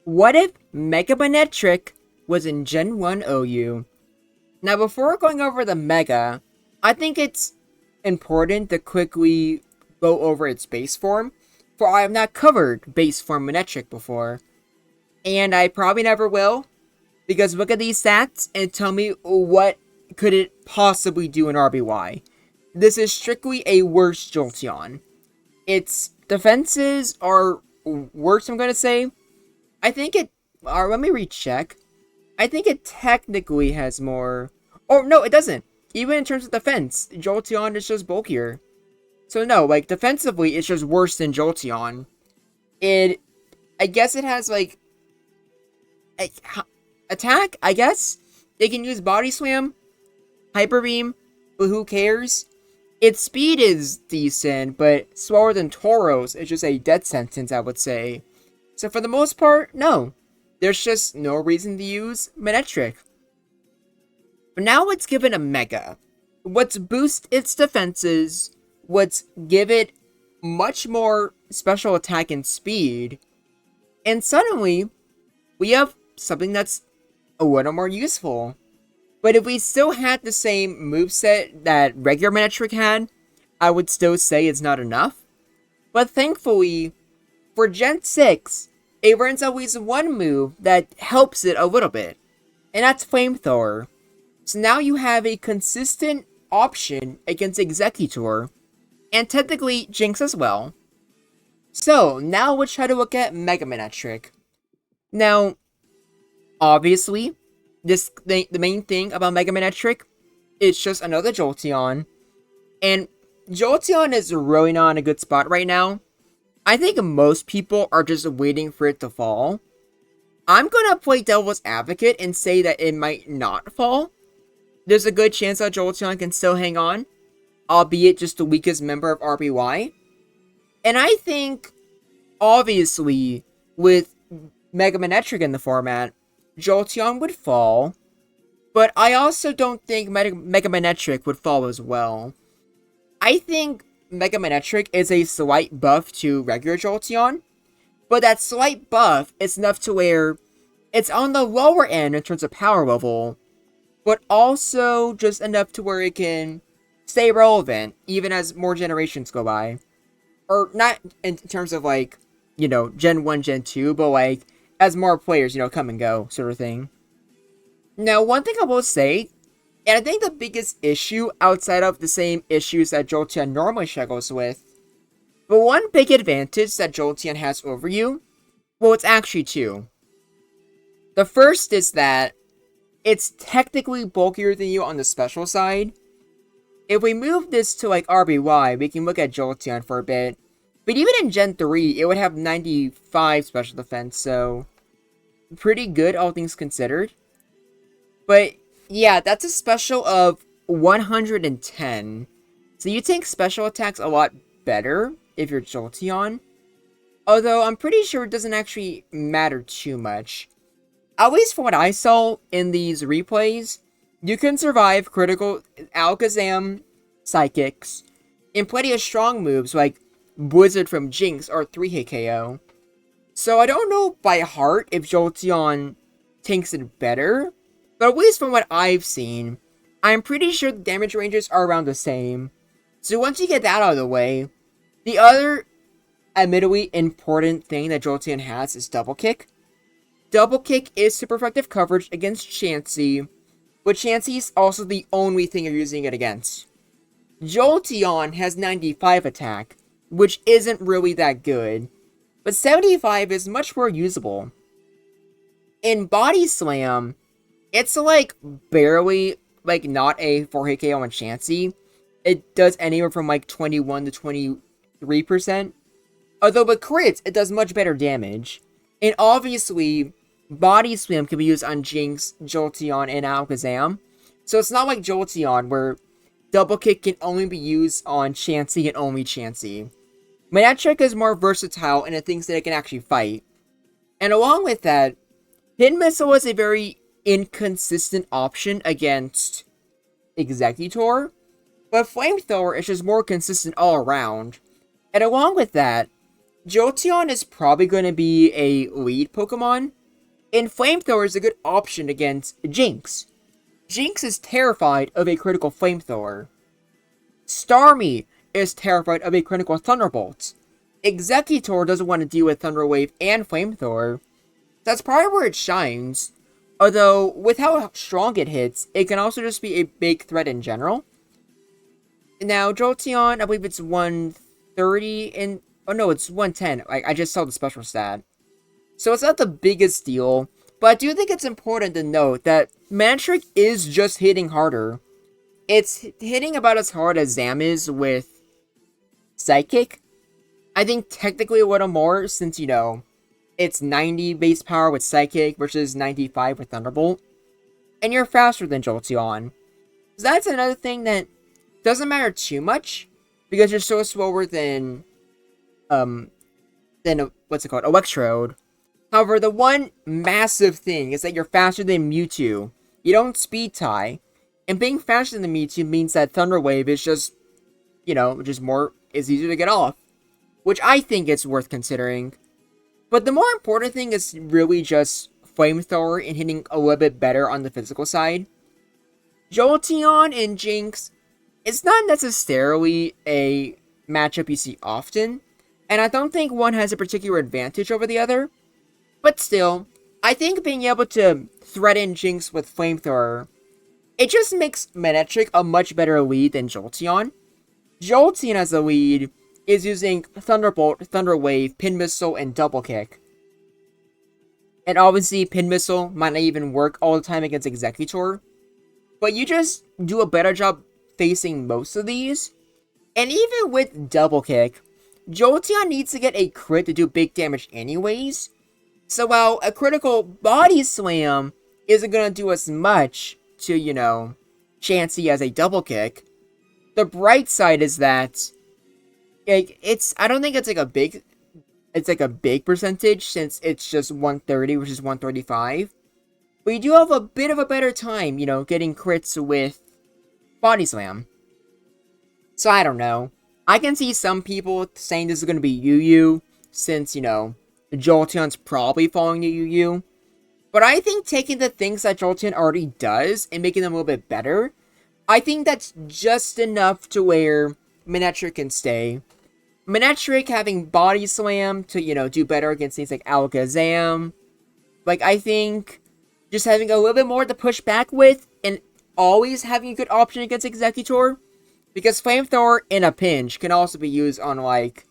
What if Mega MANETRIC was in Gen 1 OU? Now, before going over the Mega, I think it's important to quickly go over its base form, for I have not covered base form MANETRIC before. And I probably never will, because look at these stats and tell me what could it possibly do in RBY. This is strictly a worse Jolteon. Its defenses are worse, I'm going to say. I think it... let me recheck. I think it technically has more... Oh, no, it doesn't. Even in terms of defense, Jolteon is just bulkier. So no, like, defensively, it's just worse than Jolteon. I guess it has, like... attack, I guess? They can use Body Slam, Hyper Beam, but who cares? Its speed is decent, but slower than Tauros is just a death sentence, I would say. So for the most part, no. There's just no reason to use MANETRIC. But now it's given a Mega. What's boost its defenses, what's give it much more special attack and speed, and suddenly, we have something that's a little more useful. But if we still had the same moveset that regular MANETRIC had, I would still say it's not enough. But thankfully, for Gen 6, it runs always one move that helps it a little bit, and that's Flamethrower. So now you have a consistent option against Executor, and technically Jinx as well. So, now let's try to look at Mega MANETRIC. Now, obviously, the main thing about Mega MANETRIC is just another Jolteon, and Jolteon is really not in a good spot right now. I think most people are just waiting for it to fall. I'm gonna play devil's advocate and say that it might not fall. There's a good chance that Jolteon can still hang on, albeit just the weakest member of RBY. And I think, obviously, with Mega MANETRIC in the format, Jolteon would fall, but I also don't think Mega MANETRIC would fall as well. I think Mega MANETRIC is a slight buff to regular Jolteon, but that slight buff is enough to where it's on the lower end in terms of power level, but also just enough to where it can stay relevant even as more generations go by. Or not in terms of, like, you know, Gen 1, Gen 2, but like as more players, you know, come and go, sort of thing. Now, one thing I will say, and I think the biggest issue outside of the same issues that Jolteon normally struggles with, but one big advantage that Jolteon has over you, well, it's actually two. The first is that it's technically bulkier than you on the special side. If we move this to, like, RBY, we can look at Jolteon for a bit. But even in Gen 3, it would have 95 special defense, so pretty good, all things considered. But yeah, that's a special of 110. So you take special attacks a lot better if you're Jolteon. Although I'm pretty sure it doesn't actually matter too much. At least from what I saw in these replays, you can survive critical Alakazam Psychics and plenty of strong moves like Blizzard from Jinx or 3-hit KO. So I don't know by heart if Jolteon tanks it better, but at least from what I've seen, I'm pretty sure the damage ranges are around the same. So once you get that out of the way, the other admittedly important thing that Jolteon has is Double Kick. Double Kick is super effective coverage against Chansey, but Chansey is also the only thing you're using it against. Jolteon has 95 attack, which isn't really that good, but 75 is much more usable. In Body Slam, it's like barely, like, not a 4-hit KO on Chansey. It does anywhere from like 21 to 23%. Although with crits, it does much better damage. And obviously, Body Slam can be used on Jinx, Jolteon, and Alakazam. So it's not like Jolteon, where Double Kick can only be used on Chansey and only Chansey. MANETRIC is more versatile in the things that it can actually fight. And along with that, Hidden Missile is a very inconsistent option against Executor, but Flamethrower is just more consistent all around. And along with that, Jolteon is probably going to be a lead Pokemon, and Flamethrower is a good option against Jinx. Jinx is terrified of a critical Flamethrower. Starmie is terrified of a critical Thunderbolt. Executor doesn't want to deal with Thunder Wave and Flamethrower. That's probably where it shines. Although, with how strong it hits, it can also just be a big threat in general. Now, Jolteon, I believe it's 130 and... Oh no, it's 110. I just saw the special stat. So it's not the biggest deal, but I do think it's important to note that MANETRIC is just hitting harder. It's hitting about as hard as Zam is with Psychic. I think technically a little more since, you know, it's 90 base power with Psychic versus 95 with Thunderbolt. And you're faster than Jolteon. So that's another thing that doesn't matter too much, because you're so slower than what's it called? Electrode. However, the one massive thing is that you're faster than Mewtwo. You don't speed tie. And being faster than Mewtwo means that Thunder Wave is just, you know, is easier to get off. Which I think is worth considering. But the more important thing is really just Flamethrower and hitting a little bit better on the physical side. Jolteon and Jinx, it's not necessarily a matchup you see often. And I don't think one has a particular advantage over the other. But still, I think being able to threaten Jinx with Flamethrower, it just makes MANETRIC a much better lead than Jolteon. Jolteon as a lead is using Thunderbolt, Thunder Wave, Pin Missile, and Double Kick. And obviously, Pin Missile might not even work all the time against Executor. But you just do a better job facing most of these. And even with Double Kick, Jolteon needs to get a crit to do big damage anyways. So while a critical Body Slam isn't going to do as much to, you know, Chansey as a Double Kick, the bright side is that I don't think it's like a big percentage since it's just 130 versus 135. But you do have a bit of a better time, you know, getting crits with Body Slam. So I don't know. I can see some people saying this is going to be UU since, you know, Jolteon's probably following the UU. But I think taking the things that Jolteon already does and making them a little bit better, I think that's just enough to where MANETRIC can stay. MANETRIC having Body Slam to, you know, do better against things like Alakazam. Like, I think just having a little bit more to push back with and always having a good option against Executor. Because Flamethrower in a pinch can also be used on, like,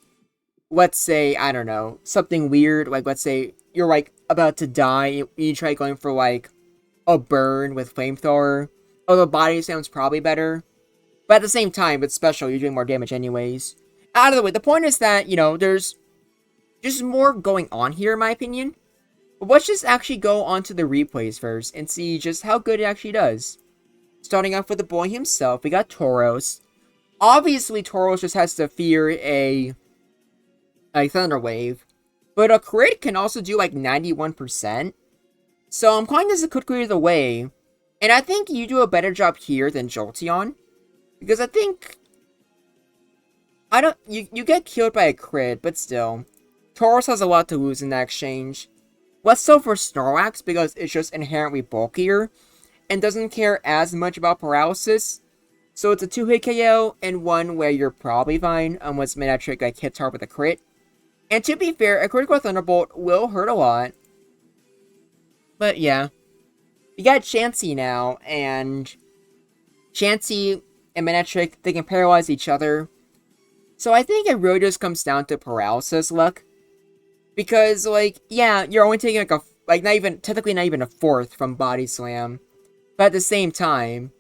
let's say, I don't know, something weird. Like, let's say you're, like, about to die. You try going for, like, a burn with Flamethrower. Although Body Slam's probably better. But at the same time, it's special. You're doing more damage anyways. Out of the way, the point is that, you know, there's just more going on here, in my opinion. But let's just actually go on to the replays first and see just how good it actually does. Starting off with the boy himself, we got Tauros. Obviously, Tauros just has to fear a Thunder Wave. But a crit can also do like 91%. So I'm calling this a quick clear either way. And I think you do a better job here than Jolteon. Because I think... You get killed by a crit, but still. Tauros has a lot to lose in that exchange. Less so for Snorlax, because it's just inherently bulkier. And doesn't care as much about paralysis. So it's a 2-hit KO, and one where you're probably fine, unless MANETRIC like, hits hard with a crit. And to be fair, a critical Thunderbolt will hurt a lot. But yeah. You got Chansey now, and Chansey and MANETRIC, they can paralyze each other. So I think it really just comes down to paralysis luck. Because, like, yeah, you're only taking technically not even a fourth from Body Slam. But at the same time,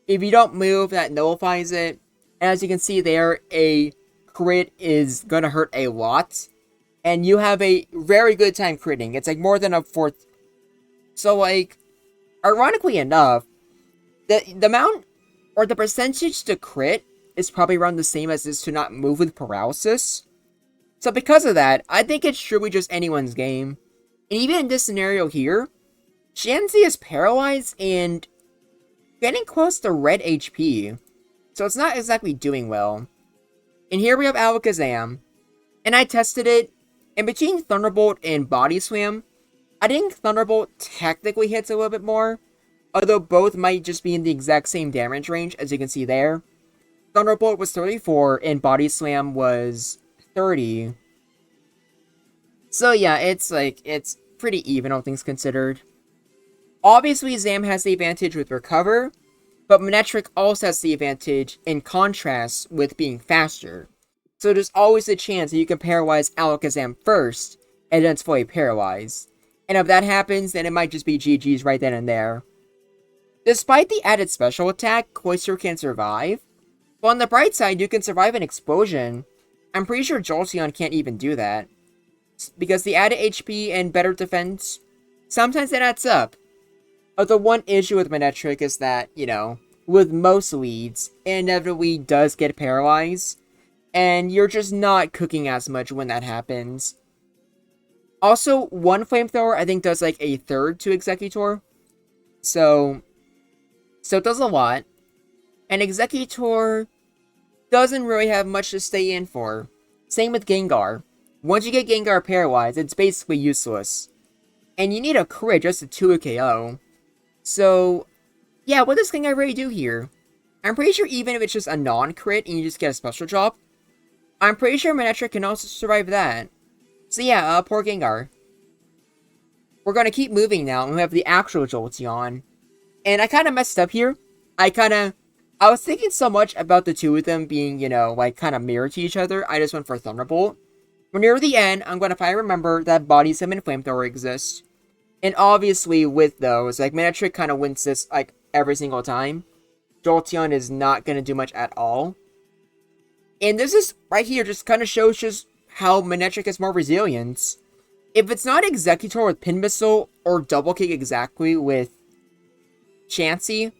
if you don't move, that nullifies it. And as you can see there, a crit is gonna hurt a lot. And you have a very good time critting. It's like more than a fourth. So, like, ironically enough, the amount, or the percentage to crit is probably around the same as is to not move with paralysis. So because of that, I think it's truly just anyone's game. And even in this scenario here, Chansey is paralyzed and getting close to red HP. So it's not exactly doing well. And here we have Alakazam. And And I tested it, and between Thunderbolt and Body Slam, I think Thunderbolt technically hits a little bit more, although both might just be in the exact same damage range, as you can see there. Thunderbolt was 34, and Body Slam was 30. So yeah, it's pretty even, all things considered. Obviously, Zam has the advantage with Recover, but MANETRIC also has the advantage in contrast with being faster. So there's always a chance that you can paralyze Alakazam first, and then it's fully paralyzed. And if that happens, then it might just be GG's right then and there. Despite the added special attack, Cloyster can survive. But on the bright side, you can survive an explosion. I'm pretty sure Jolteon can't even do that. Because the added HP and better defense, sometimes that adds up. The one issue with MANETRIC is that, you know, with most leads, it inevitably does get paralyzed. And you're just not cooking as much when that happens. Also, one Flamethrower, I think, does like a third to Executor. So it does a lot. And Executor doesn't really have much to stay in for. Same with Gengar. Once you get Gengar paralyzed, it's basically useless. And you need a crit just to 2 KO. So, yeah, what does Gengar really do here? I'm pretty sure even if it's just a non-crit and you just get a special drop, I'm pretty sure MANETRIC can also survive that. So yeah, poor Gengar. We're gonna keep moving now, and we have the actual Jolteon. And I kinda messed up here. I was thinking so much about the two of them being, you know, like, kinda mirrored to each other, I just went for Thunderbolt. We're near the end, I'm gonna finally remember that Body Slam and Flamethrower exist. And obviously, with those, like, MANETRIC kinda wins this, like, every single time. Jolteon is not gonna do much at all. And this is, right here, just kinda shows just how MANETRIC has more resilience. If it's not Executor with Pin Missile, or Double Kick exactly with Chansey,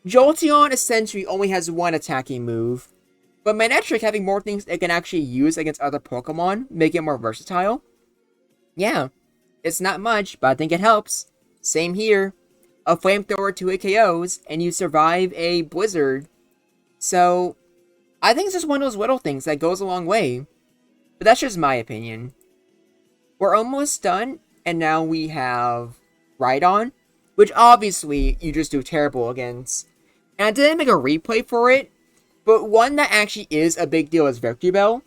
Jolteon essentially only has one attacking move. But MANETRIC having more things it can actually use against other Pokemon, make it more versatile. Yeah, it's not much, but I think it helps. Same here. A Flamethrower to 8 KOs, and you survive a Blizzard. So, I think it's just one of those little things that goes a long way. But that's just my opinion. We're almost done, and now we have Rhydon, which obviously you just do terrible against. And I didn't make a replay for it, but one that actually is a big deal is Victreebel.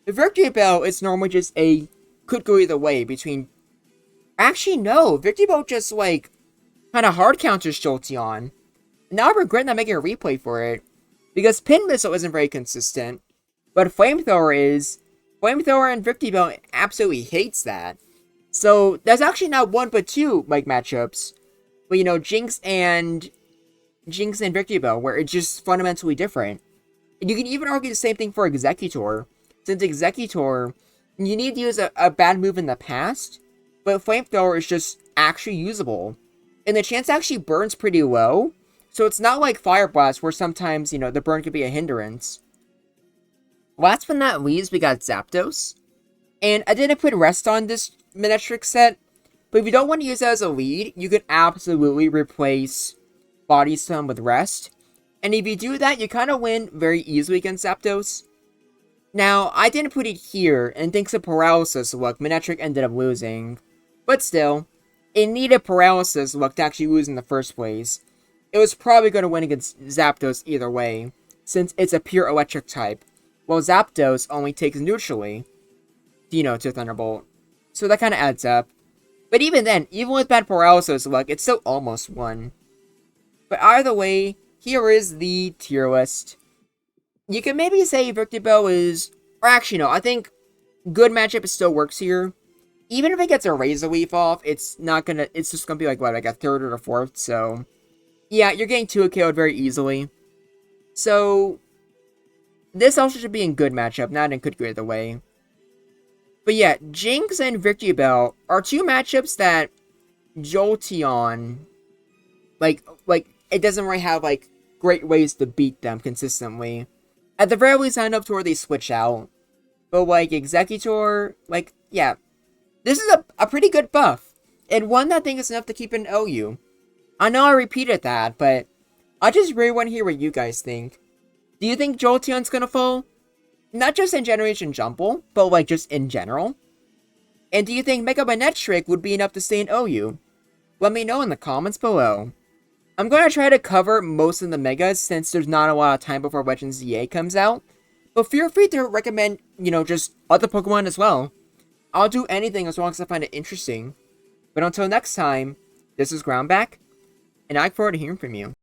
The Victreebel is normally just a could go either way between... Actually, no, Victreebel just, like, kind of hard counters Jolteon. Now I regret not making a replay for it, because Pin Missile isn't very consistent, but Flamethrower is. Flamethrower and Victreebel absolutely hates that. So, there's actually not one but two, like, matchups. But, you know, Jinx and Victreebel, where it's just fundamentally different. And you can even argue the same thing for Executor. Since Executor, you need to use a bad move in the past, but Flamethrower is just actually usable. And the chance actually burns pretty low, so it's not like Fire Blast, where sometimes, you know, the burn could be a hindrance. Last but not least, we got Zapdos. And I didn't put Rest on this MANETRIC set, but if you don't want to use it as a lead, you could absolutely replace Body Slam with Rest. And if you do that, you kind of win very easily against Zapdos. Now, I didn't put it here, and thanks to Paralysis luck, MANETRIC ended up losing. But still, it needed Paralysis luck to actually lose in the first place. It was probably going to win against Zapdos either way, since it's a pure electric type, while Zapdos only takes neutrally, you know, to Thunderbolt. So that kind of adds up. But even then, even with bad Paralysis luck, it still almost won. But either way, here is the tier list. You can maybe say Victreebel is... Or actually, no, I think good matchup still works here. Even if it gets a Razor Leaf off, it's not gonna... It's just gonna be like, what, like a third or a fourth, so... Yeah, you're getting 2 KO'd very easily. So... This also should be in good matchup, not in could go either way. But yeah, Jinx and Victreebel are two matchups that Jolteon... Like, it doesn't really have, like, great ways to beat them consistently. At the very least, I know to where they switch out. But, like, Executor, like, yeah. This is a pretty good buff. And one that I think is enough to keep an OU. I know I repeated that, but I just really want to hear what you guys think. Do you think Jolteon's gonna fall? Not just in Generation Jumble, but like just in general? And do you think Mega MANETRIC would be enough to stay in OU? Let me know in the comments below. I'm going to try to cover most of the Megas since there's not a lot of time before Legends ZA comes out. But feel free to recommend, just other Pokemon as well. I'll do anything as long as I find it interesting. But until next time, this is Groundback, and I look forward to hearing from you.